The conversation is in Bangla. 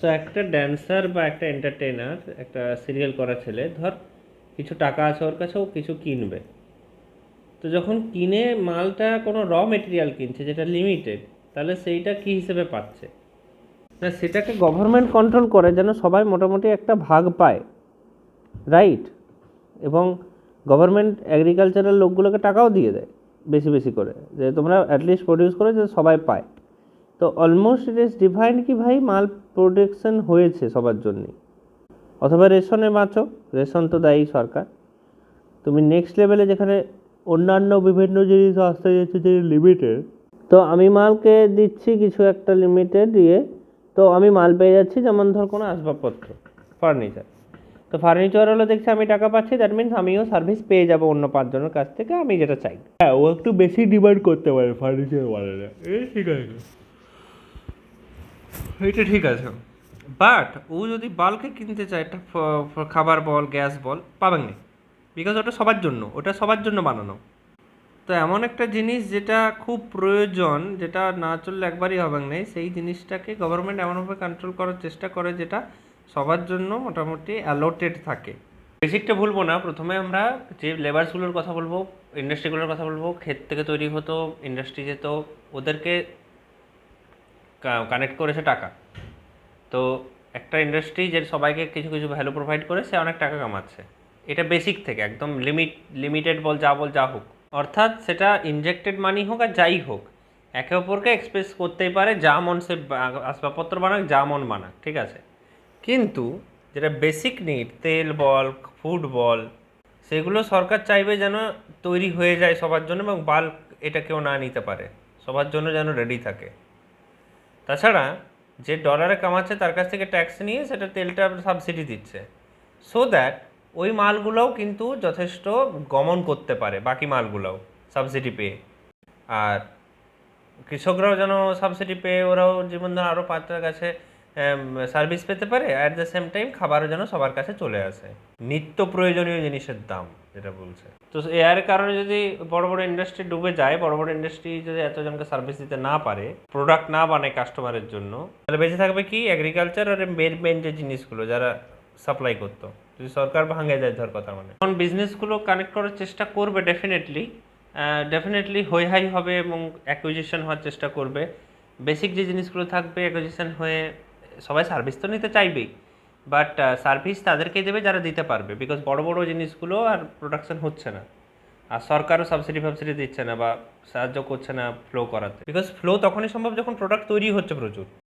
তো একটা ড্যান্সার বা একটা এন্টারটেইনার, একটা সিরিয়াল করা ছেলে, ধর কিছু টাকা আছে ওর কাছে, ও কিছু কিনবে। তো যখন কিনে মালটা কোনো র মেটেরিয়াল কিনছে যেটা লিমিটেড, তাহলে সেইটা কী হিসেবে পাচ্ছে? না, সেটাকে গভর্নমেন্ট কন্ট্রোল করে যেন সবাই মোটামুটি একটা ভাগ পায়, রাইট? এবং গভর্নমেন্ট এগ্রিকালচারাল লোকগুলোকে টাকাও দিয়ে দেয় বেশি বেশি করে, যে তোমরা অ্যাটলিস্ট প্রডিউস করে যে সবাই পায়। তো অলমোস্ট ইট ইজ ডিফাইন্ড কি ভাই মাল প্রোডাকশন হয়েছে সবার জন্যই। অথবা রেশনে বাঁচো, রেশন তো দেয়ই সরকার। তুমি নেক্সট লেভেলে যেখানে অন্যান্য বিভিন্ন জিনিস আসতে যাচ্ছে যে লিমিটেড, তো আমি মালকে দিচ্ছি কিছু একটা লিমিটেড দিয়ে, তো আমি মাল পেয়ে যাচ্ছি, যেমন ধর কোনো আসবাবপত্র, ফার্নিচার। তো ফার্নিচার হলে দেখছি আমি টাকা পাচ্ছি, দ্যাট মিনস আমিও সার্ভিস পেয়ে যাবো অন্য 5 জনের কাছ থেকে, আমি যেটা চাই। হ্যাঁ, ও একটু বেশি ডিমান্ড করতে পারে ফার্নিচার ওয়ালারা, ঠিক আছে, এটা ঠিক আছে। বাট ও যদি বাল্কে কিনতে চায়, একটা খাবার বল, গ্যাস বল, পাবেন না। বিকজ ওটা সবার জন্য, ওটা সবার জন্য বানানো। তো এমন একটা জিনিস যেটা খুব প্রয়োজন, যেটা না চললে একবারই হবে না, সেই জিনিসটাকে গভর্নমেন্ট এমনভাবে কন্ট্রোল করার চেষ্টা করে যেটা সবার জন্য মোটামুটি অ্যালোটেড থাকে। বেসিকটা ভুলবো না, প্রথমে আমরা যে লেবারসগুলোর কথা বলবো, ইন্ডাস্ট্রিগুলোর কথা বলবো, ক্ষেত থেকে তৈরি হতো, ইন্ডাস্ট্রি যেত, ওদেরকে কানেক্ট করেছে টাকা। তো একটা ইন্ডাস্ট্রি যে সবাইকে কিছু কিছু ভ্যালু প্রোভাইড করে, সে অনেক টাকা কামাচ্ছে। এটা বেসিক থেকে একদম লিমিটেড বল যা হোক, অর্থাৎ সেটা ইনজেক্টেড মানি হোক আর যাই হোক, একে অপরকে এক্সপ্রেস করতেই পারে, যা মন সে আসবাবপত্র বানাক, যা মন বানাক, ঠিক আছে। কিন্তু যেটা বেসিক নিড, তেল বল, ফুড বল, সেগুলো সরকার চাইবে যেন তৈরি হয়ে যায় সবার জন্য, এবং বাল্ক এটা কেউ না নিতে পারে, সবার জন্য যেন রেডি থাকে। তাছাড়া যে ডলারে কামাচ্ছে তার কাছ থেকে ট্যাক্স নিয়ে সেটা তেলটা সাবসিডি দিচ্ছে, সো দ্যাট ওই মালগুলোও কিন্তু যথেষ্ট গমন করতে পারে, বাকি মালগুলোও সাবসিডি পেয়ে। আর কৃষকরাও যেন সাবসিডি পেয়ে ওরাও যেমন ধর আরও 5টার কাছে সার্ভিস পেতে পারে, অ্যাট দ্য সেম টাইম খাবারও যেন সবার কাছে চলে আসে, নিত্য প্রয়োজনীয় জিনিসের দাম যেটা বলছে। তো এর কারণে যদি বড় বড় ইন্ডাস্ট্রি ডুবে যায়, বড় বড় ইন্ডাস্ট্রি যদি এতজনকে সার্ভিস দিতে না পারে, প্রোডাক্ট না বানায় কাস্টমারের জন্য, তাহলে বেঁচে থাকবে কি এগ্রিকালচার আর মেন যে জিনিসগুলো যারা সাপ্লাই করতো। যদি সরকার ভাঙে যায় ধর কথা, মানে এখন বিজনেসগুলো কানেক্ট করার চেষ্টা করবে, ডেফিনেটলি হাই হবে এবং অ্যাকুইজিশন হওয়ার চেষ্টা করবে। বেসিক যে জিনিসগুলো থাকবে অ্যাকুইজিশন হয়ে, সবাই সার্ভিস তো নিতে চাইবেই, বাট সার্ভিস তাদেরকেই দেবে যারা দিতে পারবে, বিকজ বড় বড় জিনিসগুলো আর প্রোডাকশন হচ্ছে না, আর সরকারও সাবসিডি ফাবসিডি দিচ্ছে না বা সাহায্য করছে না ফ্লো করাতে, বিকজ ফ্লো তখনই সম্ভব যখন প্রোডাক্ট তৈরি হচ্ছে প্রচুর।